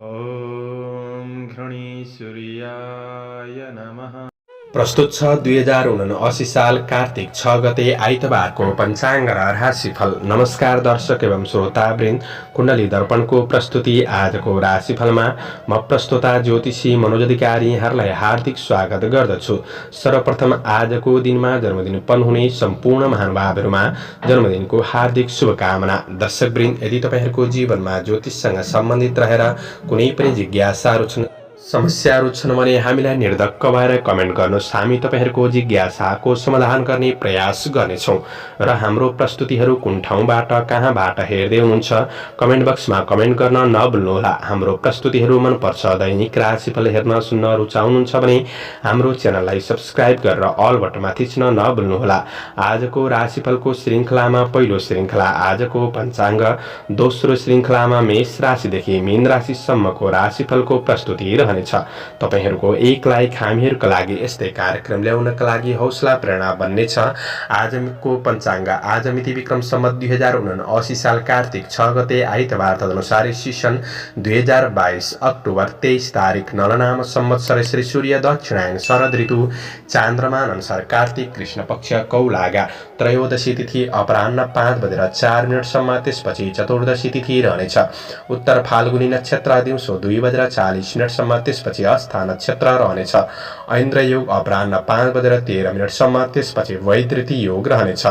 ॐ घृणीसूर्याय नमः। प्रस्तुत छ 2079 साल कार्तिक 6 गते आइतबारको पञ्चाङ्ग र राशिफल। नमस्कार दर्शक एवं श्रोतावृन्द, कुण्डली दर्पणको प्रस्तुति आजको राशिफलमा म प्रस्तुता ज्योतिषी मनोज अधिकारी यहाँहरूलाई हार्दिक स्वागत गर्दछु। सर्वप्रथम आजको दिनमा जन्मदिन उत्पन्न हुने सम्पूर्ण महानुभावहरूमा जन्मदिनको हार्दिक शुभकामना। दर्शकवृन्द, यदि तपाईहरूको जीवनमा ज्योतिषसँग सम्बन्धित रहेर कुनै पनि जिज्ञासाहरू छन्, समस्याहरू छन् भने हामीलाई निर्धक्क भएर कमेन्ट गर्नुहोस्। हामी तपाईहरूको जिज्ञासाको समाधान गर्ने प्रयास गर्नेछौँ र हाम्रो प्रस्तुतिहरू कुन ठाउँबाट कहाँबाट हेर्दै हुनुहुन्छ कमेन्ट बक्समा कमेन्ट गर्न नभुल्नुहोला। हाम्रो प्रस्तुतिहरू मनपर्छ, दैनिक राशिफल हेर्न सुन्न रुचाउनुहुन्छ भने हाम्रो च्यानललाई सब्स्क्राइब गरेर अल बटनमा थिच्न नभुल्नुहोला। आजको राशिफलको श्रृङ्खलामा पहिलो श्रृङ्खला आजको पञ्चाङ्ग, दोस्रो श्रृङ्खलामा मेष राशिदेखि मीन राशिसम्मको राशिफलको प्रस्तुति रहनेछ। तपाईहरूको एक लाइक हामीहरूका लागि यस्तै कार्यक्रम ल्याउनका लागि हौसला प्रेरणा बन्नेछ। आजको पञ्चाङ्ग आज मिति विक्रम सम्वत 2079 साल कार्तिक 6 गते आइतबार, तदनुसार ईस्वी 2022 अक्टोबर 23 तारिक नलनाम संवत्सर श्री सूर्य दक्षिणायन शरद ऋतु चान्द्रमा अनुसार कार्तिक कृष्ण पक्ष कौलागा, त्रयोदशी तिथि अपराह्न 5:04 त्यसपछि चतुर्दशी तिथि रहनेछ। उत्तर फाल्गुनी नक्षत्र दिउँसो 2:40 त्यसपछि आस्था नक्षत्र रहनेछ। ऐन्द्र योग अपराह्न 5:13 त्यसपछि वैधृति योग रहनेछ।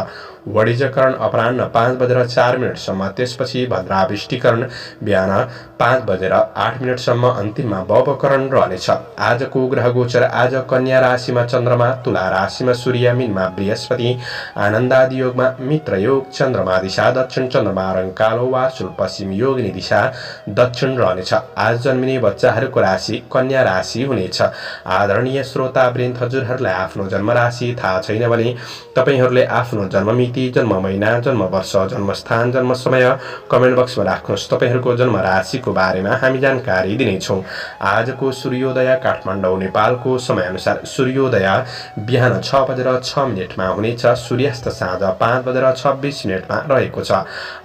वणिजकरण अपराह्न 5:04 त्यसपछि भद्राविष्टिकरण बिहान 5:08 अन्तिममा भवकरण रहनेछ। आजको ग्रह गोचर आज कन्या राशिमा चन्द्रमा, तुला राशिमा सूर्य, मीनमा बृहस्पति, आनन्दादि योगमा मित्र योग, चन्द्रमा दिशा दक्षिण, चन्द्रमा रङ कालो वा शुल पश्चिम, योगिनी दिशा दक्षिण रहनेछ। आज जन्मिने बच्चाहरूको राशि कन्या राशि हुनेछ। आदरणीय श्रोतावृन्द, हजुरहरूलाई आफ्नो जन्म राशि थाहा छैन भने तपाईहरूले आफ्नो जन्ममिति, जन्म महिना, जन्म वर्ष, जन्मस्थान, जन्म समय कमेन्ट बक्समा राख्नुहोस्। तपाईहरूको जन्म राशिको बारेमा हामी जानकारी दिनेछौँ। आजको सूर्योदय काठमाडौँ नेपालको समयअनुसार सूर्योदय बिहान 6:06 हुनेछ। सूर्यास्त साँझ 5:26 रहेको छ।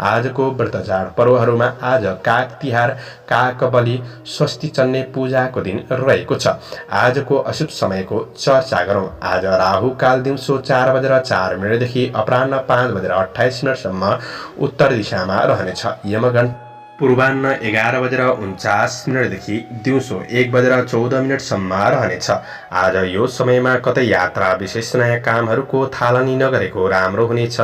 आजको व्रत चाड पर्वहरूमा आज काग तिहार, काग बलि, स्वस्ति चन्ने पूजाको दिन रहेको छ। आजको अशुभ समयको चर्चा गरौँ। आज राहु काल दिउँसो 4:04 देखि अपराह्न 5:28 उत्तर दिशामा रहनेछ। यमगण पूर्वाह्न 11:49 देखि दिउँसो 1:14 रहनेछ। आज यो समयमा कतै यात्रा, विशेष नयाँ कामहरूको थालनी नगरेको राम्रो हुनेछ।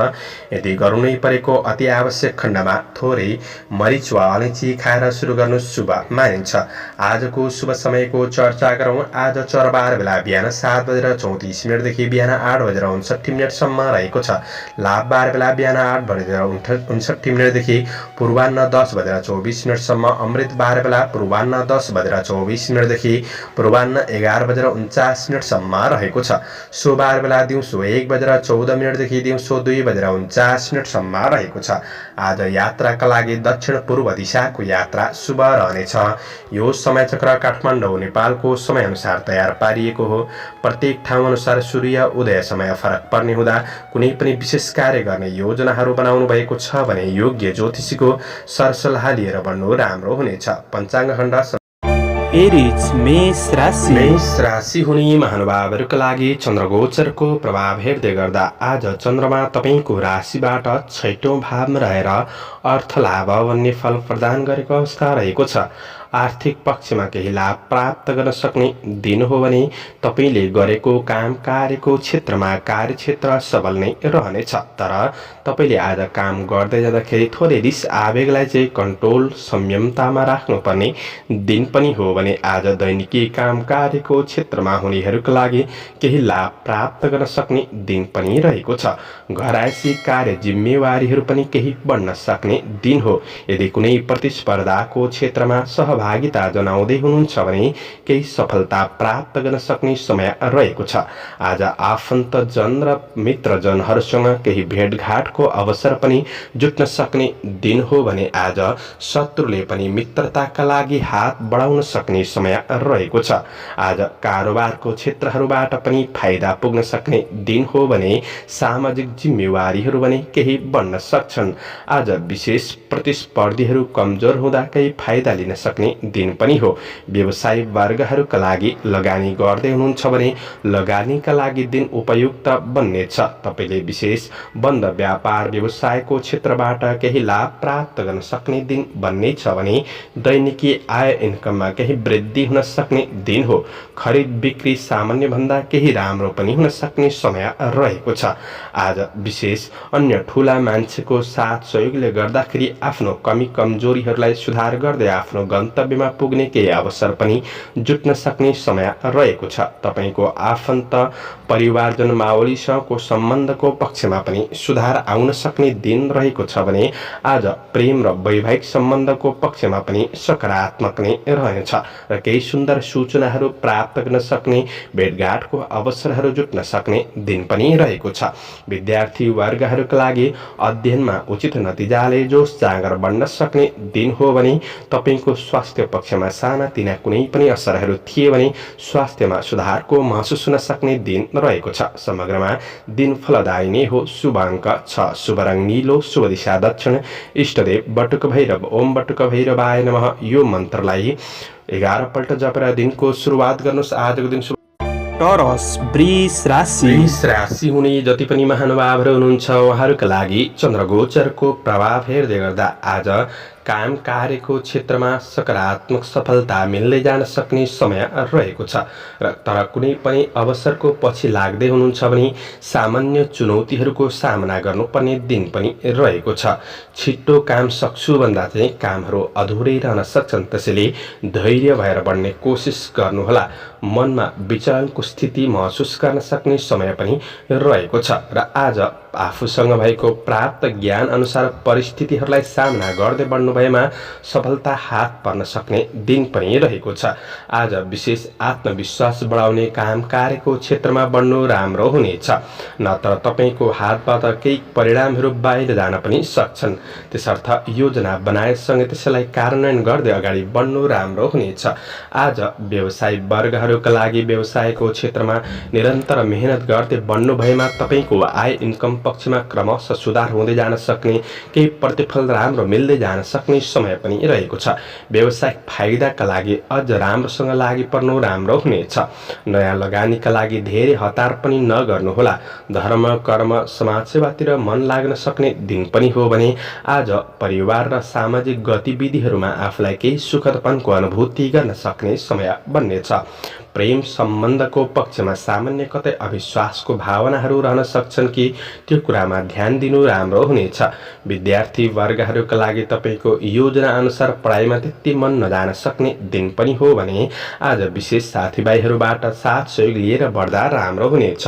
यदि गर्नै परेको अति आवश्यक खण्डमा थोरै मरिच वा अलैँची खाएर सुरु गर्नु शुभ मानिन्छ। आजको शुभ समयको चर्चा गरौँ। आज चरबार बेला बिहान 7:34 देखि बिहान 8:59 रहेको छ। लाभबार बेला बिहान 8:59 देखि पूर्वाह्न 10:24 अमृत बार बेला पूर्वाह्न 10:24 देखि पूर्वाह्न 11:49 रहेको छ। सोमबार बेला दिउँसो 1:14 देखि दिउँसो 2:49 रहेको छ। आज यात्राका लागि दक्षिण पूर्व दिशाको यात्रा शुभ रहनेछ। यो समय चक्र काठमाडौँ नेपालको समयअनुसार तयार पारिएको हो। प्रत्येक ठाउँ अनुसार सूर्य उदय समय फरक पर्ने हुँदा कुनै पनि विशेष कार्य गर्ने योजनाहरू बनाउनु भएको छ भने योग्य ज्योतिषीको सरसल्लाह लिएर बढ्नु राम्रो हुनेछ। पञ्चाङ्ग खण्ड एरिज मेष राशि हुने महानुभावहरूका लागि चन्द्रगोचरको प्रभाव हेर्दै गर्दा आज चन्द्रमा तपाईको राशिबाट 6औं भावमा रहेर अर्थ लाभ भन्ने फल प्रदान गरेको अवस्था रहेको छ। आर्थिक पक्षमा केही लाभ प्राप्त गर्न सक्ने दिन हो भने तपाईले गरेको काम कार्यको क्षेत्रमा कार्यक्षेत्र सबल नै रहनेछ। तर तपाईले आज काम गर्दै जाँदाखेरि थोरै रिस आवेगलाई चाहिँ कन्ट्रोल संयमतामा राख्नुपर्ने दिन पनि हो भने आज दैनिकी काम कार्यको क्षेत्रमा हुनेहरूका लागि केही लाभ प्राप्त गर्न सक्ने दिन पनि रहेको छ। घरायसी कार्य जिम्मेवारीहरू पनि केही बढ्न सक्ने दिन हो। यदि कुनै प्रतिस्पर्धाको क्षेत्रमा सहभागिता जनाउँदै हुनुहुन्छ भने केही सफलता प्राप्त गर्न सक्ने समय रहेको छ। आज आफन्तजन र मित्रजनहरूसँग केही भेटघाटको अवसर पनि जुट्न सक्ने दिन हो भने आज शत्रुले पनि मित्रताका लागि हात बढाउन सक्ने समय रहेको छ। आज कारोबारको क्षेत्रहरूबाट पनि फाइदा पुग्न सक्ने दिन हो भने सामाजिक जिम्मेवारीहरू भने केही बढ्न सक्छन्। आज विशेष प्रतिस्पर्धीहरू कमजोर हुँदा केही फाइदा लिन सक्ने दिन पनि हो। व्यवसायी वर्गहरूका लागि लगानी गर्दै हुनुहुन्छ भने लगानीका लागि दिन उपयुक्त बन्नेछ। तपाईँले विशेष बन्द व्यापार व्यवसायको क्षेत्रबाट केही लाभ प्राप्त गर्न सक्ने दिन बन्नेछ भने दैनिकी आय इन्कममा केही वृद्धि हुन सक्ने दिन हो। खरिद बिक्री सामान्य भन्दा केही राम्रो पनि हुन सक्ने समय रहेको छ। आज विशेष अन्य ठूला मान्छेको साथ सहयोगले गर्दाखेरि आफ्नो कमी कमजोरीहरूलाई सुधार गर्दै आफ्नो गन्तव्यमा पुग्ने केही अवसर पनि जुट्न सक्ने समय रहेको छ। तपाईँको आफन्त परिवारजन मावलीसँगको सम्बन्धको पक्षमा पनि सुधार आउन सक्ने दिन रहेको छ भने आज प्रेम र वैवाहिक सम्बन्धको पक्षमा पनि सकारात्मक नै रहनेछ र केही सुन्दर सूचनाहरू प्राप्त गर्न सक्ने भेटघाटको अवसरहरू जुट्न सक्ने दिन पनि रहेको छ। विद्यार्थी वर्गहरूका लागि अध्ययनमा उचित नतिजाले जोस जाँगर बढ्न सक्ने दिन हो भने तपाईँको स्वास्थ्य पक्षमा सानातिना कुनै पनि असरहरू थिए भने स्वास्थ्यमा सुधारको महसुस हुन सक्ने दिन रहेको छ। समग्रमा दिन फलदायी नै हो। शुभ अङ्क 6, शुभ रङ नीलो, शुभ दिशा दक्षिण, इष्टदेव बटुक भैरव। ओम बटुक भैरवाय नमः। यो मन्त्रलाई 11 पल्ट जपेर दिनको सुरुवात गर्नुहोस्। आजको दिन टरस वृष राशि हुने जति पनि महानुभावहरू हुनुहुन्छ उहाँहरूका लागि चन्द्रगोचरको प्रभाव हेर्दै गर्दा आज काम कार्यको क्षेत्रमा सकारात्मक सफलता मिल्दै जान सक्ने समय रहेको छ र तर कुनै पनि अवसरको पछि लाग्दै हुनुहुन्छ भने सामान्य चुनौतीहरूको सामना गर्नुपर्ने दिन पनि रहेको छ। छिट्टो काम सक्छु भन्दा चाहिँ कामहरू अधुरै रहन सक्छन्, त्यसैले धैर्य भएर बढ्ने कोसिस गर्नुहोला। मनमा विचलनको स्थिति महसुस गर्न सक्ने समय पनि रहेको छ र आज आफूसँग भएको प्राप्त ज्ञान अनुसार परिस्थितिहरूलाई सामना गर्दै बढ्नु भएमा सफलता हात पर्न सक्ने दिन पनि रहेको छ। आज विशेष आत्मविश्वास बढाउने काम कार्यको क्षेत्रमा बढ्नु राम्रो हुनेछ, नत्र तपाईँको हातबाट केही परिणामहरू बाहिर जान पनि सक्छन्। त्यसर्थ योजना बनाएसँगै त्यसैलाई कार्यान्वयन गर्दै अगाडि बढ्नु राम्रो हुनेछ। आज व्यवसायी वर्गहरूका लागि व्यवसायको क्षेत्रमा निरन्तर मेहनत गर्दै बढ्नु भएमा तपाईँको आय इन्कम पक्षमा क्रमशः सुधार हुँदै जान सक्ने, केही प्रतिफल राम्रो मिल्दै जान सक्ने समय पनि रहेको छ। व्यवसायिक फाइदाका लागि अझ राम्रोसँग लागि पर्नु राम्रो हुनेछ। नयाँ लगानीका लागि धेरै हतार पनि नगर्नुहोला। धर्म कर्म समाजसेवातिर मन लाग्न सक्ने दिन पनि हो भने आज परिवार र सामाजिक गतिविधिहरूमा आफूलाई केही सुखदपनको अनुभूति गर्न सक्ने समय बन्नेछ। प्रेम सम्बन्धको पक्षमा सामान्य कतै अविश्वासको भावनाहरू रहन सक्छन् कि त्यो कुरामा ध्यान दिनु राम्रो हुनेछ। विद्यार्थी वर्गहरूका लागि तपाईँको योजना अनुसार पढाइमा त्यति मन नजान सक्ने दिन पनि हो भने आज विशेष साथीभाइहरूबाट साथ सहयोग लिएर बढ्दा राम्रो हुनेछ।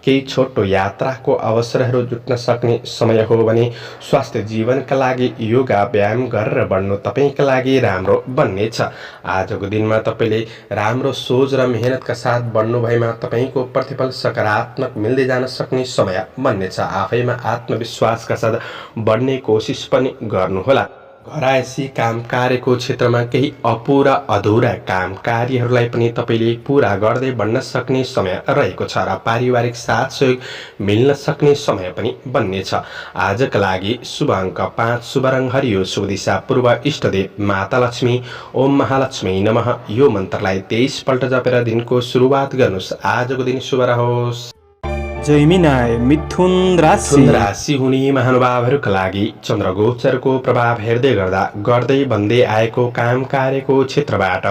केही छोटो यात्राको अवसरहरू जुट्न सक्ने समय हो भने स्वास्थ्य जीवनका लागि योगा व्यायाम गरेर बढ्नु तपाईँका लागि राम्रो बन्नेछ। आजको दिनमा तपाईँले राम्रो सोच र मेहनतका साथ बढ्नु भएमा तपाईँको प्रतिफल सकारात्मक मिल्दै जान सक्ने समय बन्नेछ। आफैमा आत्मविश्वासका साथ बढ्ने कोसिस पनि गर्नुहोला। घरायसी काम कार्यको क्षेत्रमा केही अपुरा अधुरा काम कार्यहरूलाई पनि तपाईँले पूरा गर्दै बढ्न सक्ने समय रहेको छ र पारिवारिक साथ सहयोग मिल्न सक्ने समय पनि बन्नेछ। आजका लागि शुभ अङ्क 5, शुभ रङ हरियो, शुभ दिशा पूर्व, इष्टदेव माता लक्ष्मी। ओम महालक्ष्मी नमः। यो मन्त्रलाई 23 पल्ट जपेर दिनको सुरुवात गर्नुहोस्। आजको दिन शुभ रहोस्। जैमिनाय मिथुन राशि हुने महानुभावहरूका लागि चन्द्रगोचरको प्रभाव हेर्दै गर्दै बन्दै आएको काम कार्यको क्षेत्रबाट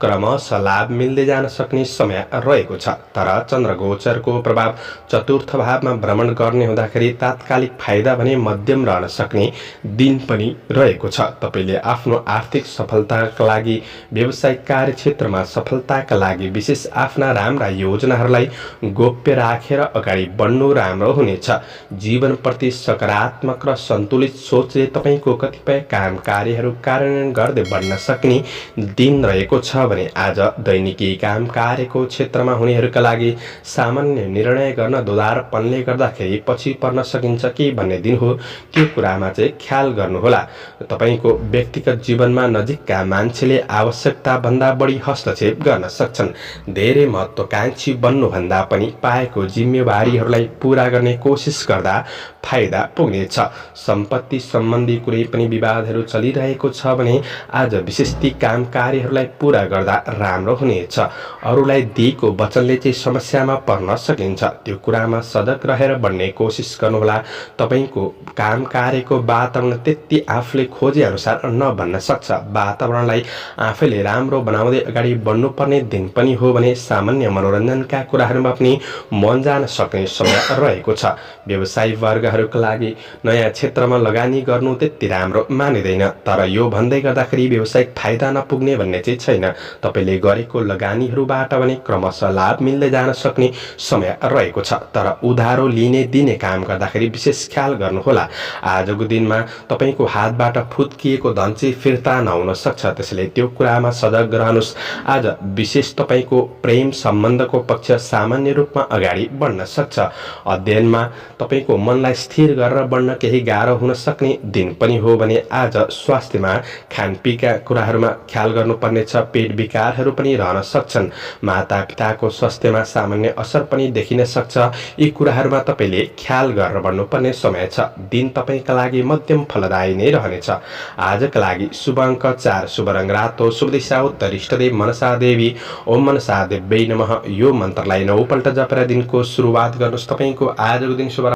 क्रमशः लाभ मिल्दै जान सक्ने समय रहेको छ। तर चन्द्रगोचरको प्रभाव चतुर्थ भावमा भ्रमण गर्ने हुँदाखेरि तात्कालिक फाइदा भने मध्यम रहन सक्ने दिन पनि रहेको छ। तपाईँले आफ्नो आर्थिक सफलताका लागि व्यावसायिक कार्यक्षेत्रमा सफलताका लागि विशेष आफ्ना राम्रा योजनाहरूलाई गोप्य राखेर अगाडि बढ्नु राम्रो हुनेछ। जीवनप्रति सकारात्मक र सन्तुलित सोचले तपाईँको कतिपय काम कार्यहरू कार्यान्वयन गर्दै बढ्न सक्ने दिन रहेको छ भने आज दैनिकी काम कार्यको क्षेत्रमा हुनेहरूका लागि सामान्य निर्णय गर्न दोधारपनले गर्दाखेरि पछि पर्न सकिन्छ कि भन्ने दिन हो। त्यो कुरामा चाहिँ ख्याल गर्नुहोला। तपाईँको व्यक्तिगत जीवनमा नजिकका मान्छेले आवश्यकता भन्दा बढी हस्तक्षेप गर्न सक्छन्। धेरै महत्त्वाकांक्षी बन्नुभन्दा पनि पाएको जिम्मेवारी जिम्मेवारीहरूलाई पूरा गर्ने कोसिस गर्दा फाइदा पुग्नेछ। सम्पत्ति सम्बन्धी कुनै पनि विवादहरू चलिरहेको छ भने आज विशेष ती काम कार्यहरूलाई पूरा गर्दा राम्रो हुनेछ। अरूलाई दिएको वचनले चाहिँ समस्यामा पर्न सकिन्छ, त्यो कुरामा सजग रहेर बढ्ने कोसिस गर्नुहोला। तपाईँको काम कार्यको वातावरण त्यति आफूले खोजे अनुसार नबन्न सक्छ। वातावरणलाई आफैले राम्रो बनाउँदै अगाडि बढ्नुपर्ने दिन पनि हो भने सामान्य मनोरञ्जनका कुराहरूमा पनि मन जान सक्ने समय रहेको छ। व्यवसायी वर्गहरूका लागि नयाँ क्षेत्रमा लगानी गर्नु त्यति राम्रो मानिँदैन, तर यो भन्दै गर्दाखेरि व्यावसायिक फाइदा नपुग्ने भन्ने चाहिँ छैन। तपाईँले गरेको लगानीहरूबाट भने क्रमशः लाभ मिल्दै जान सक्ने समय रहेको छ, तर उधारो लिने दिने काम गर्दाखेरि विशेष ख्याल गर्नुहोला। आजको दिनमा तपाईँको हातबाट फुत्किएको धन चाहिँ फिर्ता नहुन सक्छ, त्यसैले त्यो कुरामा सजग रहनुहोस्। आज विशेष तपाईँको प्रेम सम्बन्धको पक्ष सामान्य रूपमा अगाडि बढ्न सक्छ। अध्ययनमा तपाईँको मनलाई स्थिर गरेर बढ्न केही गाह्रो हुन सक्ने दिन पनि हो भने आज स्वास्थ्यमा खानपिनका कुराहरूमा ख्याल गर्नुपर्नेछ। पेट विकारहरू पनि रहन सक्छन्। माता पिताको स्वास्थ्यमा सामान्य असर पनि देखिन सक्छ। यी कुराहरूमा तपाईँले ख्याल गरेर बढ्नुपर्ने समय छ। दिन तपाईँका लागि मध्यम फलदायी नै रहनेछ। आजका लागि शुभ अङ्क 4, शुभ रङ रातो, शुभ दिशा उत्तर, इष्टदेव मनसा देवी। ओम मनसा देव्यै नमः। यो मन्त्रलाई 9 पल्ट जपेर दिनको सुरुवात गर्नुहोस्। तपाईँको आजको दिन शुभ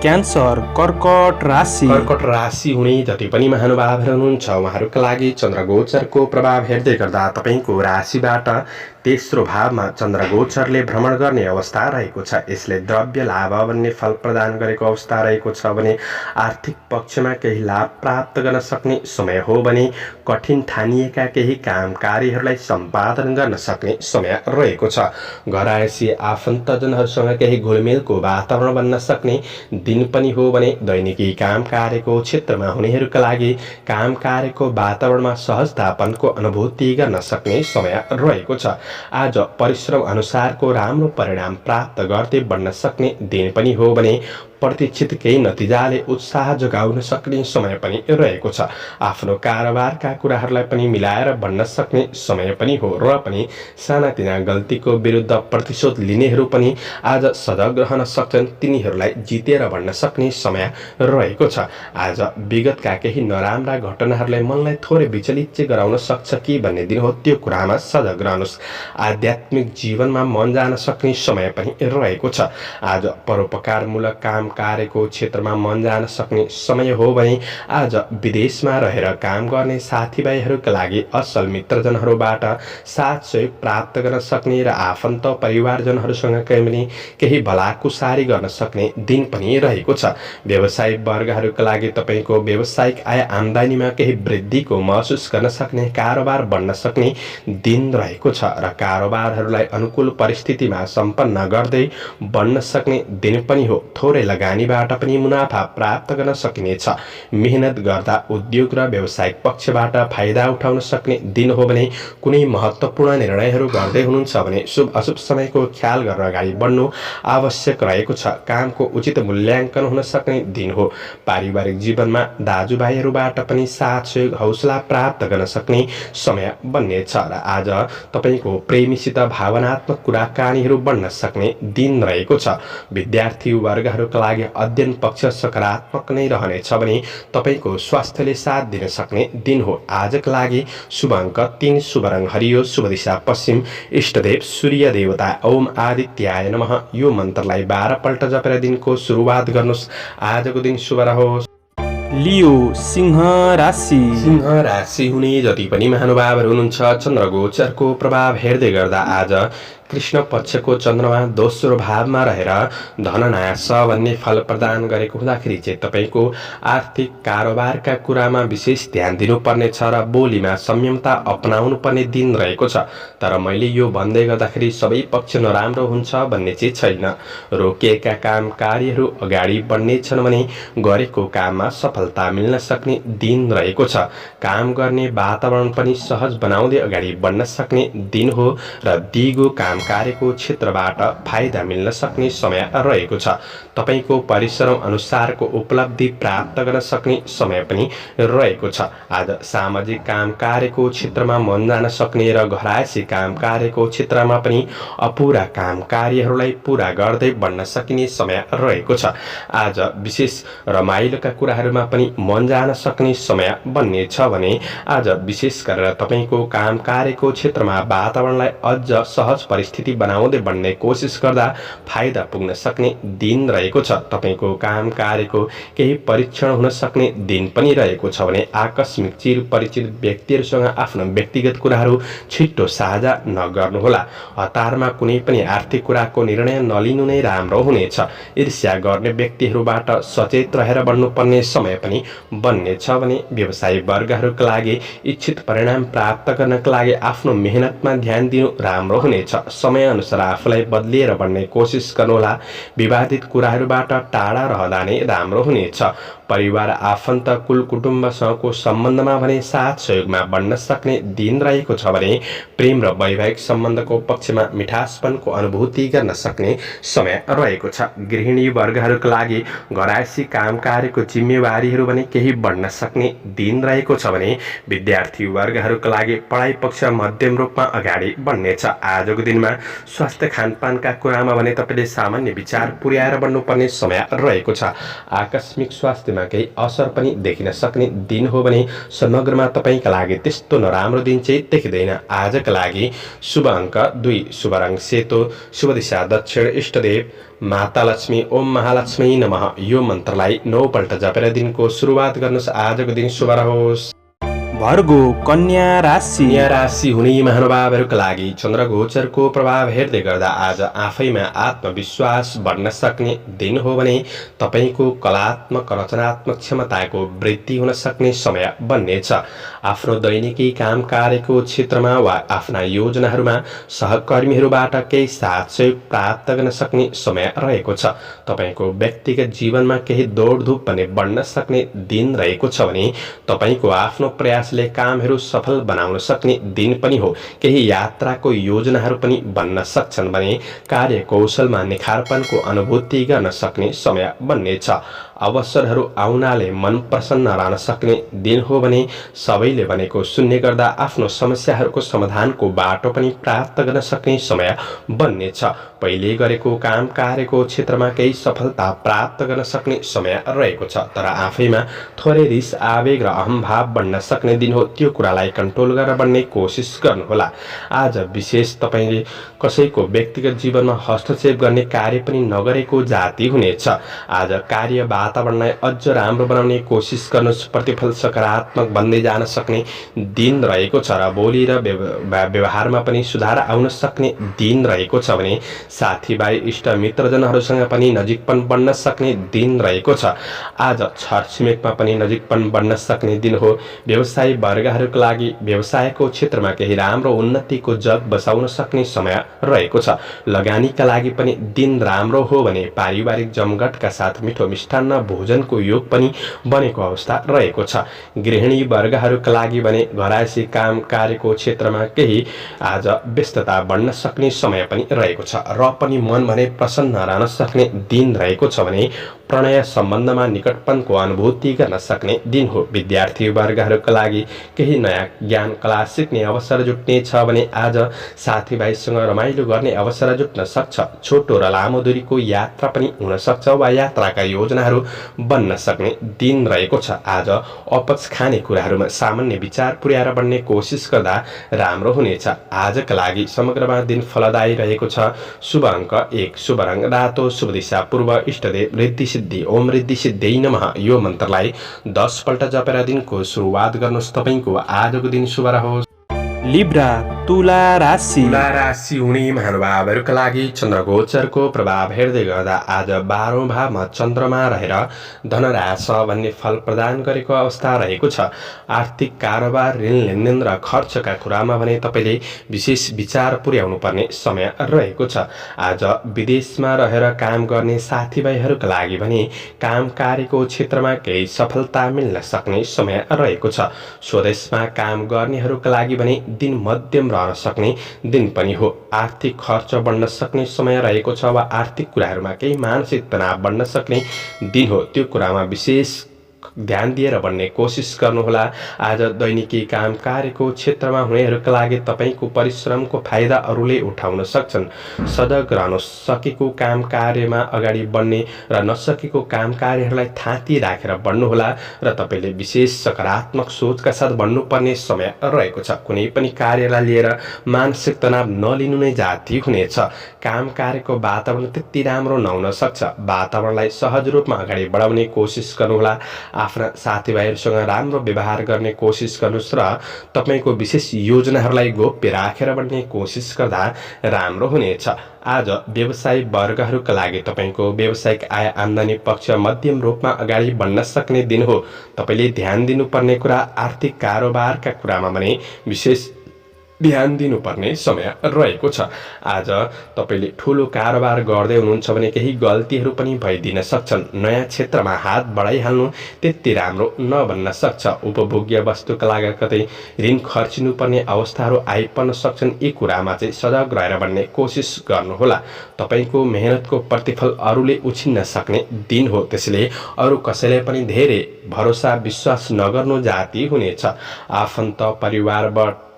क्यान्सर कर्कट राशि। कर्कट राशि हुने जति पनि महानुभावहरू हुनुहुन्छ उहाँहरूका लागि चन्द्रगोचरको प्रभाव हेर्दै गर्दा तपाईँको राशिबाट तेस्रो भावमा चन्द्रगोचरले भ्रमण गर्ने अवस्था रहेको छ। यसले द्रव्य लाभ भन्ने फल प्रदान गरेको अवस्था रहेको छ भने आर्थिक पक्षमा केही लाभ प्राप्त गर्न सक्ने समय हो भने कठिन ठानिएका केही काम कार्यहरूलाई सम्पादन गर्न सक्ने समय रहेको छ। घर आएपछि आफन्तजनहरूसँग केही घुलमेलको वातावरण बन्न सक्ने दिन पनि हो भने दैनिकी काम कार्यको क्षेत्रमा हुनेहरूका लागि काम कार्यको वातावरणमा सहजतापनको अनुभूति गर्न सक्ने समय रहेको छ। आज परिश्रम अनुसारको राम्रो परिणाम प्राप्त गर्दै बढ्न सक्ने दिन पनि हो भने प्रतीक्षित केही नतिजाले उत्साह जगाउन सक्ने समय पनि रहेको छ। आफ्नो कारोबारका कुराहरूलाई पनि मिलाएर बढ्न सक्ने समय पनि हो र पनि सानातिना गल्तीको विरुद्ध प्रतिशोध लिनेहरू पनि आज सजग रहन सक्छन्। तिनीहरूलाई जितेर बढ्न सक्ने समय रहेको छ। आज विगतका केही नराम्रा घटनाहरूले मनलाई थोरै विचलित चाहिँ गराउन सक्छ कि भन्ने दिन हो, त्यो कुरामा सजग रहनुहोस्। आध्यात्मिक जीवनमा मन जान सक्ने समय पनि रहेको छ। आज परोपकारमूलक काम कार्यको क्षेत्रमा मन जान सक्ने समय हो भने आज विदेशमा रहेर काम गर्ने साथीभाइहरूका लागि असल मित्रजनहरूबाट साथ सहयोग प्राप्त गर्न सक्ने र आफन्त परिवारजनहरूसँग केही भलाकुसारी गर्न सक्ने दिन पनि रहेको छ। व्यवसायिक वर्गहरूका लागि तपाईँको व्यावसायिक आय आम्दानीमा केही वृद्धिको महसुस गर्न सक्ने, कारोबार बढ्न सक्ने दिन रहेको छ र कारोबारहरूलाई अनुकूल परिस्थितिमा सम्पन्न गर्दै बढ्न सक्ने दिन पनि हो। थोरै लगानीबाट पनि मुनाफा प्राप्त गर्न सकिनेछ। मेहनत गर्दा उद्योग र व्यावसायिक पक्षबाट फाइदा उठाउन सक्ने दिन हो भने कुनै महत्त्वपूर्ण निर्णयहरू गर्दै हुनुहुन्छ भने शुभ अशुभ समयको ख्याल गरेर अगाडि बढ्नु आवश्यक रहेको छ। कामको उचित मूल्याङ्कन हुन सक्ने दिन हो। पारिवारिक जीवनमा दाजुभाइहरूबाट पनि साथ सहयोग हौसला प्राप्त गर्न सक्ने समय बन्नेछ र आज तपाईँको प्रेमीसित भावनात्मक कुराकानीहरू बढ्न सक्ने दिन रहेको छ। विद्यार्थी वर्गहरूका लागि अध्ययन पक्ष सकारात्मक नै रहनेछ भने तपाईँको स्वास्थ्यले साथ दिन सक्ने दिन हो। आजका लागि शुभ अङ्क 3, शुभ रङ हरियो, शुभ दिशा पश्चिम, इष्टदेव सूर्य देवता ओम आदित्याय नमः। यो मन्त्रलाई 12 पल्ट जपेर दिनको सुरुवात गर्नुहोस्। आजको दिन शुभ रहोस्। लियो सिंह राशि। सिंह राशि हुने जति पनि महानुभावहरू हुनुहुन्छ चन्द्रगोचरको प्रभाव हेर्दै गर्दा आज कृष्ण पक्षको चन्द्रमा दोस्रो भावमा रहेर धननाश भन्ने फल प्रदान गरेको हुँदाखेरि चाहिँ तपाईँको आर्थिक कारोबारका कुरामा विशेष ध्यान दिनुपर्नेछ र बोलीमा संयमता अपनाउनु पर्ने दिन रहेको छ। तर मैले यो भन्दै गर्दाखेरि सबै पक्ष नराम्रो हुन्छ भन्ने चाहिँ छैन। रोकिएका काम कार्यहरू अगाडि बढ्नेछन् भने गरेको काममा सफलता मिल्न सक्ने दिन रहेको छ। काम गर्ने वातावरण पनि सहज बनाउँदै अगाडि बढ्न सक्ने दिन हो र दिगो काम कार्यको क्षेत्रबाट फाइदा मिल्न सक्ने समय रहेको छ। तपाईको परिश्रम अनुसारको उपलब्धि प्राप्त गर्न सक्ने समय पनि रहेको छ। आज सामाजिक काम कार्यको क्षेत्रमा मन जान सक्ने र घरायसी काम कार्यको क्षेत्रमा पनि अपुरा काम कार्यहरूलाई पूरा गर्दै बढ्न सकिने समय रहेको छ। आज विशेष रमाइलोका कुराहरूमा पनि मन जान सक्ने समय बन्नेछ भने आज विशेष गरेर तपाईको काम कार्यको क्षेत्रमा वातावरणलाई अझ सहज परिस्थिति बनाउँदै बढ्ने कोसिस गर्दा फाइदा पुग्न सक्ने दिन रहेको छ। तपाईको काम कार्यको केही परीक्षण हुन सक्ने दिन पनि रहेको छ भने आकस्मिक चिर परिचित व्यक्तिहरूसँग आफ्नो व्यक्तिगत कुराहरू छिट्टो साझा नगर्नुहोला। हतारमा कुनै पनि आर्थिक कुराको निर्णय नलिनु नै राम्रो हुनेछ। ईर्ष्या गर्ने व्यक्तिहरूबाट सचेत रहेर बढ्नुपर्ने समय पनि बन्नेछ भने व्यवसायी वर्गहरूका लागि इच्छित परिणाम प्राप्त गर्नका लागि आफ्नो मेहनतमा ध्यान दिनु राम्रो हुनेछ। समय अनुसार आफूलाई बदलिएर बढ्ने कोसिस गर्नुहोला। विवादित कुराहरूबाट टाढा रहँदा नै राम्रो हुनेछ। परिवार आफन्त कुल कुटुम्बसँगको सम्बन्धमा भने साथ सहयोगमा बढ्न सक्ने दिन रहेको छ भने प्रेम र वैवाहिक सम्बन्धको पक्षमा मिठासपनको अनुभूति गर्न सक्ने समय रहेको छ। गृहिणी वर्गहरूका लागि घरायसी काम कार्यको जिम्मेवारीहरू भने केही बढ्न सक्ने दिन रहेको छ भने विद्यार्थी वर्गहरूका लागि पढाइ पक्ष मध्यम रूपमा अगाडि बढ्नेछ। आजको दिनमा स्वास्थ्य खानपानका कुरामा भने तपाईले सामान्य विचार पुर्याएर बढ्नुपर्ने समय रहेको छ। आकस्मिक स्वास्थ्यमा केही असर पनि देखिन सक्ने दिन हो भने समग्रमा तपाईका लागि त्यस्तो नराम्रो दिन चाहिँ देखिँदैन। आजका लागि शुभ अङ्क 2, शुभ रङ सेतो, शुभ दिशा दक्षिण, इष्टदेव माता लक्ष्मी, ओम महालक्ष्मी नमः यो मन्त्रलाई 9 पल्ट जपेर दिनको सुरुवात गर्नुहोस्। आजको दिन शुभ रहोस्। भर्गो कन्या राशि। कन्या राशि हुने महानुभावहरूका लागि चन्द्रगोचरको प्रभाव हेर्दै गर्दा आज आफैमा आत्मविश्वास बढ्न सक्ने दिन हो भने तपाईको कलात्मक रचनात्मक क्षमताको वृद्धि हुन सक्ने समय बन्नेछ। आफ्नो दैनिकी काम कार्यको क्षेत्रमा वा आफ्ना योजनाहरूमा सहकर्मीहरूबाट केही साथ सहयोग प्राप्त गर्न सक्ने समय रहेको छ। तपाईको व्यक्तिगत जीवनमा केही दौडधुप पनि बढ्न सक्ने दिन रहेको छ भने तपाईको आफ्नो प्रयासले कामहरू सफल बनाउन सक्ने दिन पनि हो। केही यात्राको योजनाहरू पनि बन्न सक्छन् भने कार्यकौशलमा निखारपनको अनुभूति गर्न सक्ने समय बन्नेछ। अवसरहरू आउनाले मन प्रसन्न रहन सक्ने दिन हो भने सबैले भनेको सुन्ने गर्दा आफ्नो समस्याहरूको समाधानको बाटो पनि प्राप्त गर्न सक्ने समय बन्नेछ। पहिले गरेको काम कार्यको क्षेत्रमा केही सफलता प्राप्त गर्न सक्ने समय रहेको छ। तर आफैमा थोरै रिस आवेग र अहम्भाव बढ्न सक्ने दिन हो। त्यो कुरालाई कन्ट्रोल गरेर बढ्ने कोसिस गर्नुहोला। आज विशेष तपाईले कसैको व्यक्तिगत जीवनमा हस्तक्षेप गर्ने कार्य पनि नगरेको जाति हुनेछ। आज कार्य वातावरणलाई अझ राम्रो बनाउने कोसिस गर्नुहोस्। प्रतिफल सकारात्मक बन्दै जान सक्ने दिन रहेको छ र बोली र व्यवहारमा पनि सुधार आउन सक्ने दिन रहेको छ भने साथीभाइ इष्ट मित्रजनहरूसँग पनि नजिकपन बढ्न सक्ने दिन रहेको छ। आज छरछिमेकमा पनि नजिकपन बढ्न सक्ने दिन हो। व्यवसायी वर्गहरूका लागि व्यवसायको क्षेत्रमा केही राम्रो उन्नतिको जग बसाउन सक्ने समय रहेको छ। लगानीका लागि पनि दिन राम्रो हो भने पारिवारिक जमघटका साथ मिठो मिष्टान्न भोजनको योग पनि बनेको अवस्था रहेको छ। गृहिणी वर्गहरूका लागि भने घरायसी काम कार्यको क्षेत्रमा केही आज व्यस्तता बढ्न सक्ने समय पनि रहेको छ र पनि मन भने प्रसन्न रहन सक्ने दिन रहेको छ भने प्रणय सम्बन्धमा निकटपनको अनुभूति गर्न सक्ने दिन हो। विद्यार्थी वर्गहरूका लागि केही नयाँ ज्ञान कला सिक्ने अवसर जुट्ने छ भने आज साथीभाइसँग रमाइलो गर्ने अवसर जुट्न सक्छ। छोटो र लामो दूरीको यात्रा पनि हुन सक्छ वा यात्राका योजनाहरू बन्न सक्ने दिन रहेको छ। आज अपच खाने कुराहरूमा सामान्य विचार पुर्याएर बढ्ने कोसिस गर्दा राम्रो हुनेछ। आजका लागि समग्रमा दिन फलदायी रहेको छ। शुभ अङ्क 1, शुभ रङ रातो, शुभ दिशा पूर्व, इष्टदेव रिद्धि सिद्धि, ओम रिद्धि सिद्धि नमः यो मन्त्रलाई 10 पल्ट जपेर दिनको सुरुवात गर्नुहोस्। तपाईको आजको दिन शुभ रहोस्। लिब्रा तुला राशि। तुला राशि हुने महानुभावहरूका लागि चन्द्रगोचरको प्रभाव हेर्दै गर्दा आज 12औं भावमा चन्द्रमा रहेर धनराश भन्ने फल प्रदान गरेको अवस्था रहेको छ। आर्थिक कारोबार, ऋण लेनदेन र खर्चका कुरामा भने तपाईले विशेष विचार पुर्याउनु पर्ने समय रहेको छ। आज विदेशमा रहेर काम गर्ने साथीभाइहरूका लागि भने काम कार्यको क्षेत्रमा केही सफलता मिल्न सक्ने समय रहेको छ। स्वदेशमा काम गर्नेहरूका लागि भने दिन मध्यम रहन सक्ने दिन पनि हो। आर्थिक खर्च बढ्न सक्ने समय रहेको छ वा आर्थिक कुराहरूमा केही मानसिक तनाव बढ्न सक्ने दिन हो। त्यो कुरामा विशेष ध्यान दिएर बढ्ने कोसिस गर्नुहोला। आज दैनिकी काम कार्यको क्षेत्रमा हुनेहरूका लागि तपाईको परिश्रमको फाइदा अरूले उठाउन सक्छन्। सजग रहन सकेको काम कार्यमा अगाडि बढ्ने र नसकेको काम कार्यहरूलाई थाती राखेर बढ्नुहोला र तपाईले विशेष सकारात्मक सोचका साथ बढ्नुपर्ने समय रहेको छ। कुनै पनि कार्यलाई लिएर मानसिक तनाव नलिनु नै जाति हुनेछ। काम कार्यको वातावरण त्यति राम्रो नहुन सक्छ। वातावरणलाई सहज रूपमा अगाडि बढाउने कोसिस गर्नुहोला। आफ्ना साथीभाइहरूसँग राम्रो व्यवहार गर्ने कोसिस गर्नुहोस् र तपाईको विशेष योजनाहरूलाई गोप्य राखेर बढ्ने कोसिस गर्दा राम्रो हुनेछ। आज व्यवसायी वर्गहरूका लागि तपाईको व्यावसायिक आय आम्दानी पक्ष मध्यम रूपमा अगाडि बढ्न सक्ने दिन हो। तपाईले ध्यान दिनुपर्ने कुरा आर्थिक कारोबारका कुरामा भने विशेष ध्यान दिनुपर्ने समय रहेको छ। आज तपाईले ठूलो कारोबार गर्दै हुनुहुन्छ भने केही गल्तीहरू पनि भइदिन सक्छन्। नयाँ क्षेत्रमा हात बढाइहाल्नु त्यति राम्रो नबन्न सक्छ। उपभोग्य वस्तुका लागि कतै ऋण खर्चिनुपर्ने अवस्थाहरू आइपर्न सक्छन्। यी कुरामा चाहिँ सजग रहेर बढ्ने कोसिस गर्नुहोला। तपाईको मेहनतको प्रतिफल अरूले उछिन्न सक्ने दिन हो। त्यसैले अरू कसैले पनि धेरै भरोसा विश्वास नगर्नु जाति हुनेछ। आफन्त परिवारबाट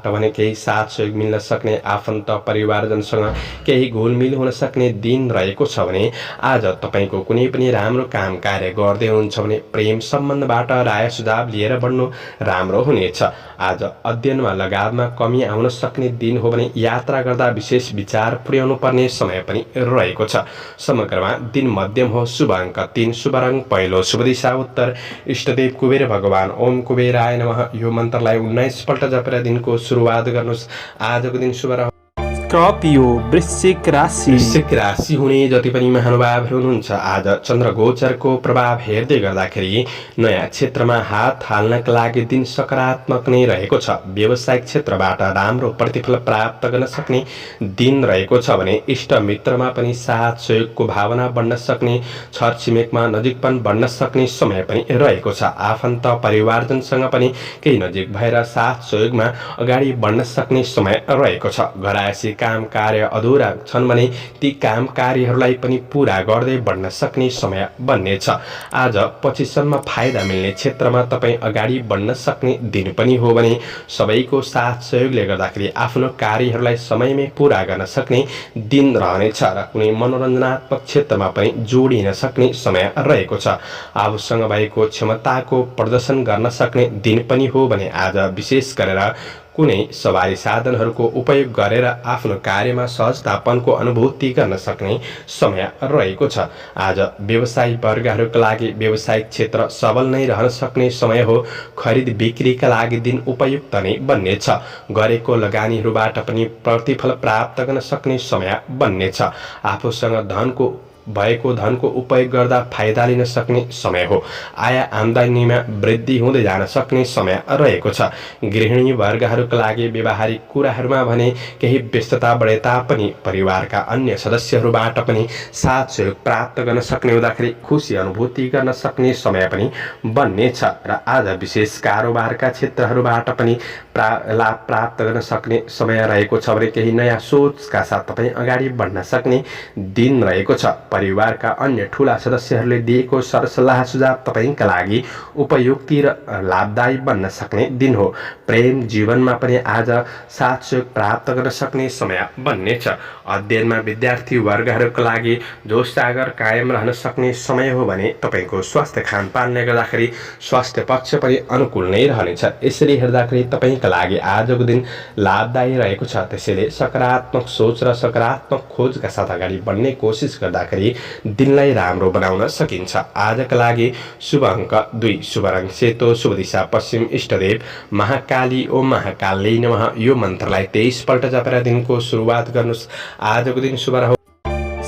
भने केही साथ सहयोग मिल्न सक्ने, आफन्त परिवारजनसँग केही घुलमिल हुन सक्ने दिन रहेको छ भने आज तपाईको कुनै पनि राम्रो काम कार्य गर्दै हुनुहुन्छ भने प्रेम सम्बन्धबाट राय सुझाव लिएर बढ्नु राम्रो हुनेछ। आज अध्ययनमा लगावमा कमी आउन सक्ने दिन हो भने यात्रा गर्दा विशेष विचार पुर्याउनु पर्ने समय पनि रहेको छ। समग्रमा दिन मध्यम हो। शुभ अङ्क 3, शुभ रङ पहेँलो, शुभ दिशा उत्तर, इष्टदेव कुबेर भगवान ओम कुबेराय नमः। यो मन्त्रलाई 19 पल्ट जपेर दिनको सुरुवात गर्नुहोस्। आजको दिन शुभ रह्यो। स्कर्पियो वृश्चिक राशि। वृश्चिक राशि हुने जति पनि महानुभावहरू हुनुहुन्छ आज चन्द्र गोचरको प्रभाव हेर्दै गर्दाखेरि नयाँ क्षेत्रमा हात हाल्नका लागि दिन सकारात्मक नै रहेको छ। व्यावसायिक क्षेत्रबाट राम्रो प्रतिफल प्राप्त गर्न सक्ने दिन रहेको छ भने इष्ट मित्रमा पनि साथ सहयोगको भावना बढ्न सक्ने, छरछिमेकमा नजिकपन बढ्न सक्ने समय पनि रहेको छ। आफन्त परिवारजनसँग पनि केही नजिक भएर साथ सहयोगमा अगाडि बढ्न सक्ने समय रहेको छ। घरायसी काम कार्य अधुरा छन् भने ती काम कार्यहरूलाई पनि पूरा गर्दै बढ्न सक्ने समय बन्नेछ। आज 25सम्म फाइदा मिल्ने क्षेत्रमा तपाईँ अगाडि बढ्न सक्ने दिन पनि हो भने सबैको साथ सहयोगले गर्दाखेरि आफ्नो कार्यहरूलाई समयमै पूरा गर्न सक्ने दिन रहनेछ र कुनै मनोरञ्जनात्मक क्षेत्रमा पनि जोडिन सक्ने समय रहेको छ। आफूसँग भएको क्षमताको प्रदर्शन गर्न सक्ने दिन पनि हो भने आज विशेष गरेर कुनै सवारी साधनहरूको उपयोग गरेर आफ्नो कार्यमा सहजतापनको अनुभूति गर्न सक्ने समय रहेको छ। आज व्यवसायी वर्गहरूका लागि व्यावसायिक क्षेत्र सबल नै रहन सक्ने समय हो। खरिद बिक्रीका लागि दिन उपयुक्त नै बन्नेछ। गरेको लगानीहरूबाट पनि प्रतिफल प्राप्त गर्न सक्ने समय बन्नेछ। आफूसँग भएको धनको उपयोग गर्दा फाइदा लिन सक्ने समय हो। आय आम्दानीमा वृद्धि हुँदै जान सक्ने समय रहेको छ। गृहिणी वर्गहरूका लागि व्यावहारिक कुराहरूमा भने केही व्यस्तता बढे तापनि परिवारका अन्य सदस्यहरूबाट पनि साथ सहयोग प्राप्त गर्न सक्ने हुँदाखेरि खुसी अनुभूति गर्न सक्ने समय पनि बन्नेछ र आज विशेष कारोबारका क्षेत्रहरूबाट पनि लाभ प्राप्त गर्न सक्ने समय रहेको छ भने केही नयाँ सोचका साथ तपाईँ अगाडि बढ्न सक्ने दिन रहेको छ। परिवारका अन्य ठूला सदस्यहरूले दिएको सरसल्लाह सुझाव तपाईका लागि उपयुक्ति र लाभदायी बन्न सक्ने दिन हो। प्रेम जीवनमा पनि आज साथ सहयोग प्राप्त गर्न सक्ने समय बन्नेछ। अध्ययनमा विद्यार्थी वर्गहरूका लागि जोश जागर कायम रहन सक्ने समय हो भने तपाईको स्वास्थ्य खानपानले गर्दाखेरि स्वास्थ्य पक्ष पनि अनुकूल नै रहनेछ। यसरी हेर्दाखेरि तपाईका लागि आजको दिन लाभदायी रहेको छ। त्यसैले सकारात्मक सोच र सकारात्मक खोजका साथ अगाडि बढ्ने कोसिस गर्दाखेरि दिनलाई राम्रो बनाउन सकिन्छ। आजका लागि शुभ अङ्क 2, शुभ रङ सेतो, शुभ दिशा पश्चिम, इष्टदेव महाकाली ओम महाकाली नमः। यो मन्त्रलाई 23 पल्ट जपेर दिनको सुरुवात गर्नुहोस्। आजको दिन शुभ रह्यो।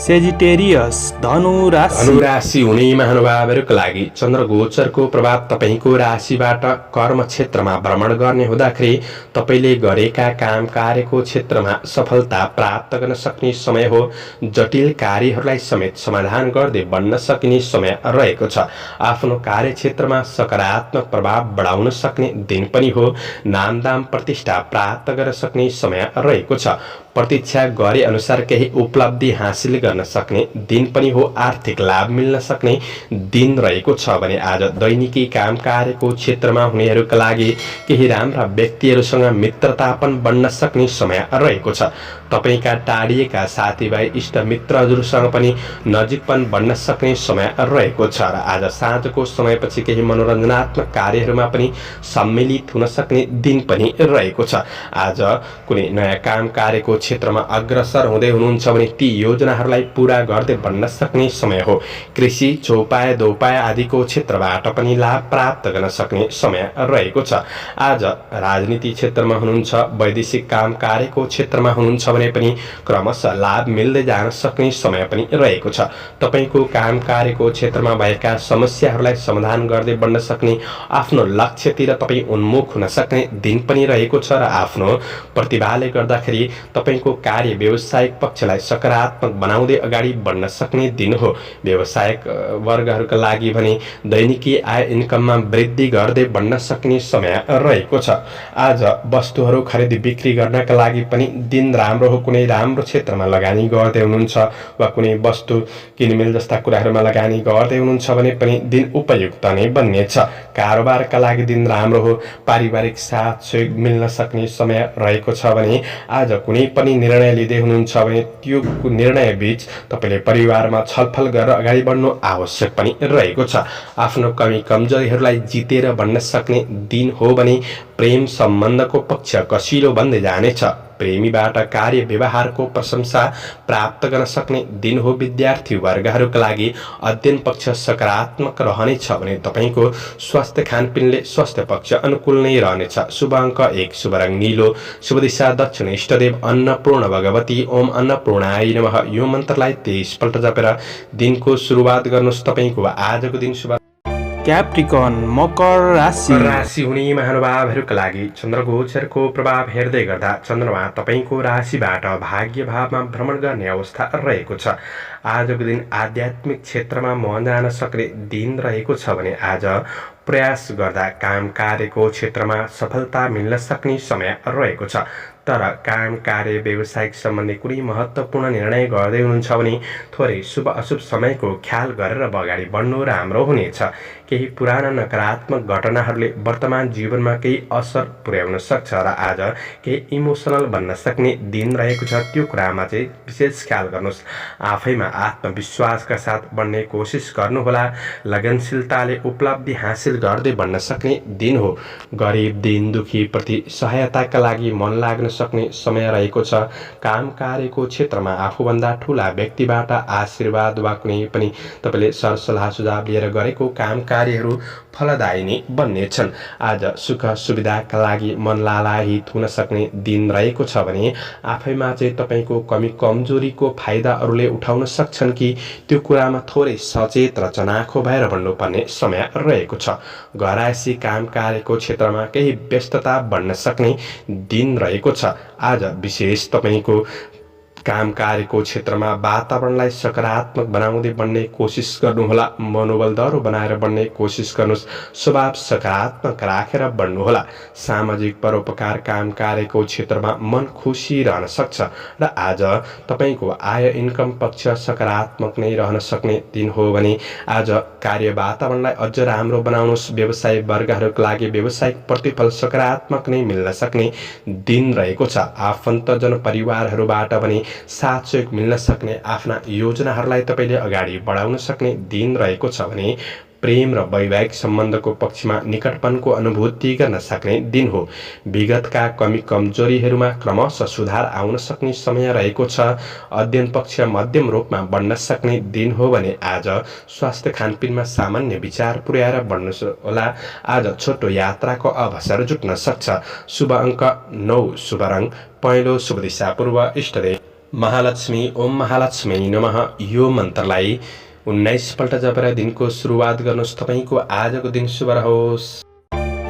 सेजिटेरियस धनु राशि धनुराशि हुने महानुभावहरूका लागि चन्द्रगोचरको प्रभाव तपाईँको राशिबाट कर्म क्षेत्रमा भ्रमण गर्ने हुँदाखेरि तपाईँले गरेका काम कार्यको क्षेत्रमा सफलता प्राप्त गर्न सक्ने समय हो। जटिल कार्यहरूलाई समेत समाधान गर्दै बन्न सकिने समय रहेको छ। आफ्नो कार्यक्षेत्रमा सकारात्मक प्रभाव बढाउन सक्ने दिन पनि हो। नामदाम प्रतिष्ठा प्राप्त गर्न सक्ने समय रहेको छ। प्रतीक्षा गरे अनुसार केही उपलब्धि हासिल गर्न सक्ने दिन पनि हो। आर्थिक लाभ मिल्न सक्ने दिन रहेको छ भने आज दैनिकी काम कार्यको क्षेत्रमा हुनेहरूका लागि केही राम्रा व्यक्तिहरूसँग मित्रता पनि बन्न सक्ने समय रहेको छ। तपाईँका टाढिएका साथीभाइ इष्ट मित्रहरूसँग पनि नजिकपन बन्न सक्ने समय रहेको छ र आज साँझको समयपछि केही मनोरञ्जनात्मक कार्यहरूमा पनि सम्मिलित हुन सक्ने दिन पनि रहेको छ। आज कुनै नयाँ काम कार्यको क्षेत्रमा अग्रसर हुँदै हुनुहुन्छ भने ती योजनाहरूलाई पूरा गर्दै बन्न सक्ने समय हो। कृषि चौपाय दोपाय आदिको क्षेत्रबाट पनि लाभ प्राप्त गर्न सक्ने समय रहेको छ। आज राजनीति क्षेत्रमा हुनुहुन्छ, वैदेशिक काम कार्यको क्षेत्रमा हुनुहुन्छ भने पनि क्रमशः लाभ मिल्दै जान सक्ने समय पनि रहेको छ। तपाईँको काम कार्यको क्षेत्रमा भएका समस्याहरूलाई समाधान गर्दै बन्न सक्ने, आफ्नो लक्ष्यतिर तपाईँ उन्मुख हुन सक्ने दिन पनि रहेको छ र आफ्नो प्रतिभाले गर्दाखेरि तपाईँको कार्य व्यावसायिक पक्षलाई सकारात्मक बनाउँदै अगाडि बढ्न सक्ने दिन हो। व्यावसायिक वर्गहरूका लागि भने दैनिकी आय इन्कममा वृद्धि गर्दै बढ्न सक्ने समय रहेको छ। आज वस्तुहरू खरिद बिक्री गर्नका लागि पनि दिन राम्रो हो। कुनै राम्रो क्षेत्रमा लगानी गर्दै हुनुहुन्छ वा कुनै वस्तु किनमेल जस्ता कुराहरूमा लगानी गर्दै हुनुहुन्छ भने पनि दिन उपयुक्त नै बन्नेछ। कारोबारका लागि दिन राम्रो हो। पारिवारिक साथ सहयोग मिल्न सक्ने समय रहेको छ भने आज कुनै पनि निर्णय लिँदै हुनुहुन्छ भने त्यो निर्णय बीच तपाईँले परिवारमा छलफल गरेर अगाडि बढ्नु आवश्यक पनि रहेको छ। आफ्नो कमी कमजोरीहरूलाई जितेर बन्न सक्ने दिन हो भने प्रेम सम्बन्धको पक्ष कसिलो बन्दै जानेछ। प्रेमीबाट कार्य व्यवहारको प्रशंसा प्राप्त गर्न सक्ने दिन हो। विद्यार्थी वर्गहरूका लागि अध्ययन पक्ष सकारात्मक रहनेछ भने तपाईँको स्वास्थ्य खानपिनले स्वास्थ्य पक्ष अनुकूल नै रहनेछ। शुभ अङ्क 1, शुभ रङ नीलो, शुभ दिशा दक्षिण, इष्टदेव अन्नपूर्ण भगवती ओम अन्नपूर्णाय नमः। यो मन्त्रलाई 23 पल्ट जपेर दिनको सुरुवात गर्नुहोस्। तपाईँको आजको दिन शुभ। क्याप्रिकन मकर राशि हुने महानुभावहरूका लागि चन्द्रगोचरको प्रभाव हेर्दै गर्दा चन्द्रमा तपाईँको राशिबाट भाग्य भावमा भ्रमण गर्ने अवस्था रहेको छ। आजको दिन आध्यात्मिक क्षेत्रमा मन जान सक्ने दिन रहेको छ भने आज प्रयास गर्दा काम कार्यको क्षेत्रमा सफलता मिल्न सक्ने समय रहेको छ। तर काम कार्य व्यावसायिक सम्बन्धी कुनै महत्त्वपूर्ण निर्णय गर्दै हुनुहुन्छ भने थोरै शुभ अशुभ समयको ख्याल गरेर अगाडि बढ्नु राम्रो हुनेछ। केही पुराना नकारात्मक घटनाहरूले वर्तमान जीवनमा केही असर पुर्याउन सक्छ र आज केही इमोसनल बन्न सक्ने दिन रहेको छ। त्यो कुरामा चाहिँ विशेष ख्याल गर्नुहोस्। आफैमा आत्मविश्वासका साथ बढ्ने कोसिस गर्नुहोला। लगनशीलताले उपलब्धि हासिल गर्दै बन्न सक्ने दिन हो। गरिब दिन दुखी प्रति सहायताका लागि मन लाग्न सक्ने समय रहेको छ। काम कार्यको क्षेत्रमा आफूभन्दा ठुला व्यक्तिबाट आशीर्वाद वा कुनै पनि तपाईँले सरसल्लाह सुझाव लिएर गरेको काम कार्यहरू फलदायी नै बन्नेछन्। आज सुख सुविधाका लागि मन लालायित हुन सक्ने दिन रहेको छ भने आफैमा चाहिँ तपाईँको कमी कमजोरीको फाइदा अरूले उठाउन सक्छन् कि त्यो कुरामा थोरै सचेत र चनाखो भएर बन्नुपर्ने समय रहेको छ। घरायसी काम कार्यको क्षेत्रमा केही व्यस्तता बढ्न सक्ने दिन रहेको छ। आज विशेष तपाईँको काम कार्यको क्षेत्रमा वातावरणलाई सकारात्मक बनाउँदै बढ्ने कोसिस गर्नुहोला। मनोबल दह्रो बनाएर बढ्ने कोसिस गर्नुहोस्। स्वभाव सकारात्मक राखेर बढ्नुहोला। सामाजिक परोपकार काम कार्यको क्षेत्रमा मन खुसी रहन सक्छ र आज तपाईँको आय इन्कम पक्ष सकारात्मक नै रहन सक्ने दिन हो भने आज कार्य वातावरणलाई अझ राम्रो बनाउनुहोस्। व्यवसाय वर्गहरूका लागि व्यावसायिक प्रतिफल सकारात्मक नै मिल्न सक्ने दिन रहेको छ। आफन्तजन परिवारहरूबाट पनि साथ सहयोग मिल्न सक्ने, आफ्ना योजनाहरूलाई तपाईँले अगाडि बढाउन सक्ने दिन रहेको छ भने प्रेम र वैवाहिक सम्बन्धको पक्षमा निकटपनको अनुभूति गर्न सक्ने दिन हो। विगतका कमी कमजोरीहरूमा क्रमशः सुधार आउन सक्ने समय रहेको छ। अध्ययन पक्ष मध्यम रूपमा बढ्न सक्ने दिन हो भने आज स्वास्थ्य खानपिनमा सामान्य विचार पुर्याएर बढ्नु होला। आज छोटो यात्राको अवसर जुट्न सक्छ। शुभ अङ्क 9, शुभ रङ पहेँलो, शुभ दिशा पूर्व, इष्टदेव महालक्ष्मी ओम महालक्ष्मी नमः यो मन्त्रलाई 19 पल्ट जपेर दिनको सुरुवात गर्नुहोस्। तपाईँको आजको दिन शुभ रहोस्।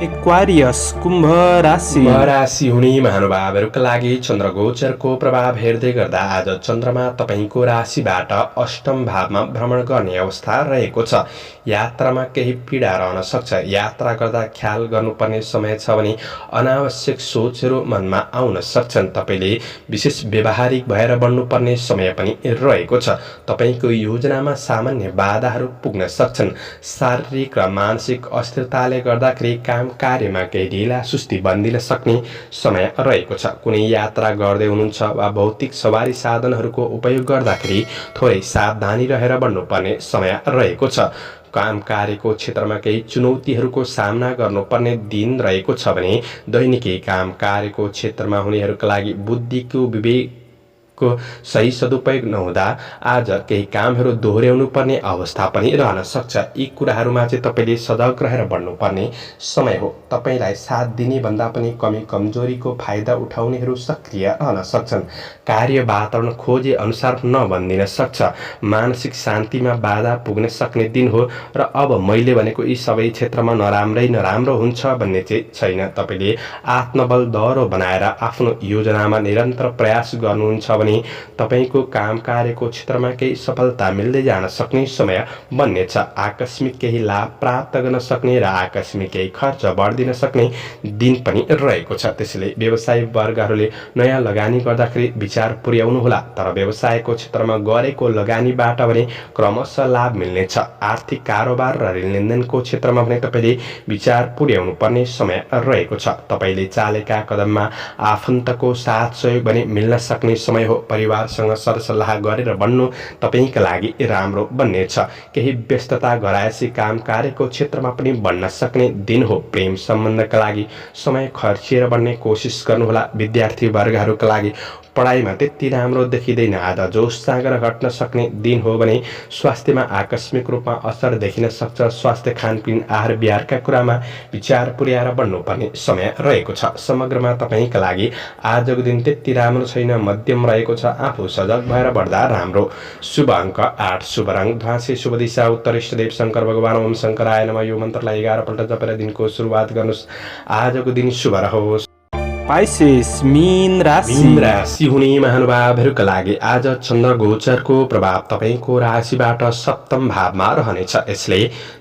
एक्वारियस कुम्भ राशि राशि हुने महानुभावहरूका लागि चन्द्रगोचरको प्रभाव हेर्दै गर्दा आज चन्द्रमा तपाईँको राशिबाट अष्टम भावमा भ्रमण गर्ने अवस्था रहेको छ। यात्रामा केही पीडा रहन सक्छ। यात्रा गर्दा ख्याल गर्नुपर्ने समय छ भने अनावश्यक सोचहरू मनमा आउन सक्छन्। तपाईँले विशेष व्यावहारिक भएर बढ्नुपर्ने समय पनि रहेको छ। तपाईँको योजनामा सामान्य बाधाहरू पुग्न सक्छन्। शारीरिक र मानसिक अस्थिरताले गर्दाखेरि काम कार्यमा केही ढिला सुस्ती बन्दिन सक्ने समय रहेको छ। कुनै यात्रा गर्दै हुनुहुन्छ वा भौतिक सवारी साधनहरूको उपयोग गर्दाखेरि थोरै सावधानी रहेर बढ्नुपर्ने समय रहेको छ। काम कार्यको क्षेत्रमा केही चुनौतीहरूको सामना गर्नुपर्ने दिन रहेको छ भने दैनिकी काम कार्यको क्षेत्रमा हुनेहरूका लागि बुद्धिको विवेकको सही सदुपयोग नहुँदा आज केही कामहरू दोहोर्याउनु पर्ने अवस्था पनि रहन सक्छ। यी कुराहरूमा चाहिँ तपाईँले सजग रहेर बढ्नुपर्ने समय हो। तपाईँलाई साथ दिने भन्दा पनि कमी कमजोरीको फाइदा उठाउनेहरू सक्रिय रहन सक्छन्। कार्य वातावरण खोजे अनुसार नबनिदिन सक्छ। मानसिक शान्तिमा बाधा पुग्न सक्ने दिन हो र अब मैले भनेको यी सबै क्षेत्रमा नराम्रो हुन्छ भन्ने चाहिँ छैन। तपाईँले आत्मबल दह्रो बनाएर आफ्नो योजनामा निरन्तर प्रयास गर्नुहुन्छ भने तपाईको काम कार्यको क्षेत्रमा केही सफलता मिल्दै जान सक्ने समय बन्नेछ। आकस्मिक केही लाभ प्राप्त गर्न सक्ने र आकस्मिक केही खर्च बढ्दिन सक्ने दिन पनि रहेको छ। त्यसैले व्यवसायिक वर्गहरूले नयाँ लगानी गर्दाखेरि विचार पुर्याउनु होला। तर व्यवसायको क्षेत्रमा गरेको लगानीबाट भने क्रमशः लाभ मिल्नेछ। आर्थिक कारोबार र लेनदेनको क्षेत्रमा भने तपाईँले विचार पुर्याउनु पर्ने समय रहेको छ। तपाईँले चालेका कदममा आफन्तको साथ सहयोग भने मिल्न सक्ने समय हो। परिवारसँग सरसल्लाह गरेर बन्नु तपाईँका लागि राम्रो बन्नेछ। केही व्यस्तता गराएपछि काम कार्यको क्षेत्रमा पनि बन्न सक्ने दिन हो। प्रेम सम्बन्धका लागि समय खर्चिएर बन्ने कोसिस गर्नुहोला। विद्यार्थी वर्गहरूका लागि पढाइमा त्यति राम्रो देखिँदैन। आज जोस जाँगर घट्न सक्ने दिन हो भने स्वास्थ्यमा आकस्मिक रूपमा असर देखिन सक्छ। स्वास्थ्य खानपिन आहार विहारका कुरामा विचार पुर्याएर बढ्नुपर्ने समय रहेको छ। समग्रमा तपाईँका लागि आजको दिन त्यति राम्रो छैन, मध्यम रहेको छ। आफू सजग भएर बढ्दा राम्रो। शुभ अङ्क 8, शुभ रङ ध्वाँसे, शुभ दिशा उत्तर, इष्टदेव शङ्कर भगवान ओम शङ्कराय नमः। यो मन्त्रलाई 11 पल्ट जपेर दिनको सुरुवात गर्नुहोस्। आजको दिन शुभ रहोस्। पाइसेस मीन राशि हुने महानुभावहरूका लागि आज चन्द्र गोचरको प्रभाव तपाईँको राशिबाट सप्तम भावमा रहनेछ। यसले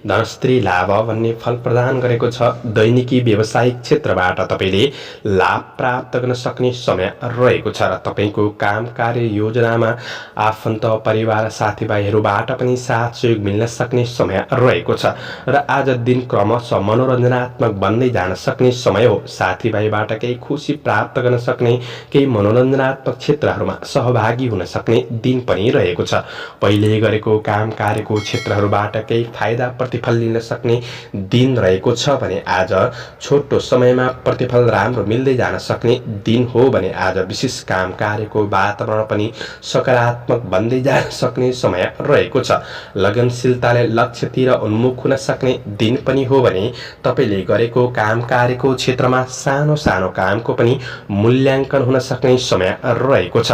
धनस्त्री लाभ भन्ने फल प्रदान गरेको छ। दैनिकी व्यावसायिक क्षेत्रबाट तपाईँले लाभ प्राप्त गर्न सक्ने समय रहेको छ र तपाईँको काम कार्य योजनामा आफन्त परिवार साथीभाइहरूबाट पनि साथ सहयोग मिल्न सक्ने समय रहेको छ र आज दिन क्रमशः मनोरञ्जनात्मक बन्दै जान सक्ने समय हो। साथीभाइबाट केही खुसी प्राप्त गर्न सक्ने, केही मनोरञ्जनात्मक क्षेत्रहरूमा सहभागी हुन सक्ने दिन पनि रहेको छ। पहिले गरेको काम कार्यको क्षेत्रहरूबाट केही फाइदा प्रतिफल लिन सक्ने दिन रहेको छ भने आज छोटो समयमा प्रतिफल राम्रो मिल्दै जान सक्ने दिन हो भने आज विशेष काम कार्यको वातावरण पनि सकारात्मक बन्दै जान सक्ने समय रहेको छ। लगनशीलताले लक्ष्यतिर उन्मुख हुन सक्ने दिन पनि हो भने तपाईँले गरेको काम कार्यको क्षेत्रमा सानो सानो कामको पनि मूल्याङ्कन हुन सक्ने समय रहेको छ।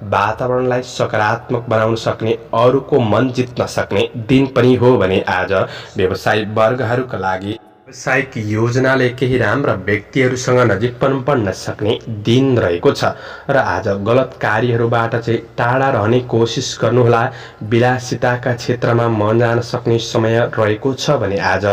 वातावरणलाई सकारात्मक बनाउन सक्ने, अरूको मन जित्न सक्ने दिन पनि हो भने आज व्यवसायिक वर्गहरूका लागि व्यावसायिक योजनाले केही राम्रा व्यक्तिहरूसँग नजिकपन बढ्न सक्ने दिन रहेको छ र आज गलत कार्यहरूबाट चाहिँ टाढा रहने कोसिस गर्नुहोला। विलासिताका क्षेत्रमा मन जान सक्ने समय रहेको छ भने आज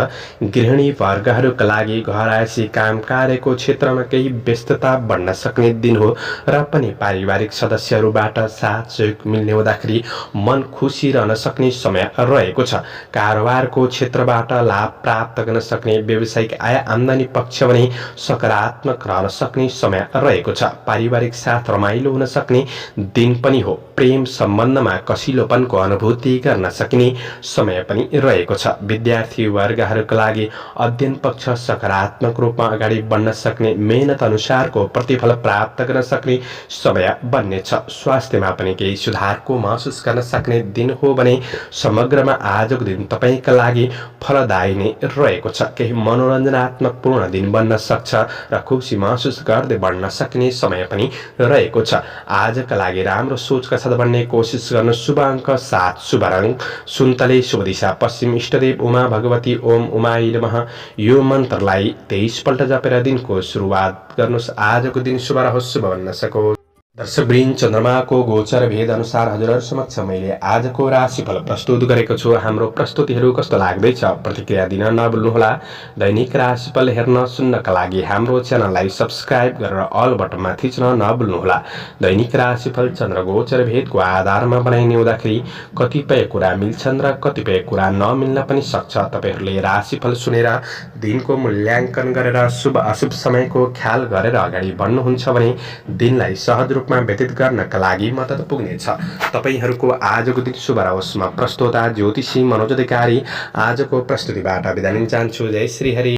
गृहिणी वर्गहरूका लागि घर आएपछि काम कार्यको क्षेत्रमा केही व्यस्तता बढ्न सक्ने दिन हो र पनि पारिवारिक सदस्यहरूबाट साथ सहयोग मिल्ने हुँदाखेरि मन खुसी रहन सक्ने समय रहेको छ। कारोबारको क्षेत्रबाट लाभ प्राप्त गर्न सक्ने, व्यावसायिक आय आम्दानी पक्ष भने सकारात्मक रहन सक्ने समय रहेको छ। पारिवारिक साथ रमाइलो हुन सक्ने दिन पनि हो। प्रेम सम्बन्धमा कसिलोपनको अनुभूति गर्न सकिने समय पनि रहेको छ। विद्यार्थी वर्गहरूका लागि अध्ययन पक्ष सकारात्मक रूपमा अगाडि बढ्न सक्ने, मेहनत अनुसारको प्रतिफल प्राप्त गर्न सक्ने समय बन्नेछ। स्वास्थ्यमा पनि केही सुधारको महसुस गर्न सक्ने दिन हो भने समग्रमा आजको दिन तपाईका लागि फलदायी नै रहेको छ। केही मनोरञ्जनात्मक पूर्ण दिन बन्न सक्छ र खुसी महसुस गर्दै बढ्न सक्ने समय पनि रहेको छ। आजका लागि राम्रो सोचका साथ बढ्ने कोसिस गर्नु। शुभ अङ्क 7, शुभ रङ सुन्तले, शुभ दिशा पश्चिम, इष्टदेव उमा भगवती ओम उमाई नमः। यो मन्त्रलाई 23 पल्ट जपेर दिनको सुरुवात गर्नुहोस्। आजको दिन शुभ रहोस्, शुभ बन्न सकोस्। दर्शकवृन्द, चन्द्रमाको गोचर भेद अनुसार हजुरहरू समक्ष मैले आजको राशिफल प्रस्तुत गरेको छु। हाम्रो प्रस्तुतिहरू कस्तो लाग्दैछ प्रतिक्रिया दिन नभुल्नुहोला। दैनिक राशिफल हेर्न सुन्नका लागि हाम्रो च्यानललाई सब्स्क्राइब गरेर अल बटनमा थिच्न नभुल्नुहोला। दैनिक राशिफल चन्द्र गोचर भेदको आधारमा बनाइने हुँदाखेरि कतिपय कुरा मिल्छन् र कतिपय कुरा नमिल्न पनि सक्छ। तपाईहरूले राशिफल सुनेर दिनको मूल्याङ्कन गरेर शुभ अशुभ समयको ख्याल गरेर अगाडि बढ्नुहुन्छ भने दिनलाई सहज रूपमा व्यतीत गर्नका लागि मद्दत पुग्नेछ। तपाईहरूको आजको दिन शुभ रहोस्। म प्रस्तोता ज्योतिषी मनोज अधिकारी आजको प्रस्तुतिबाट बिदा लिन चाहन्छु। जय श्री हरि।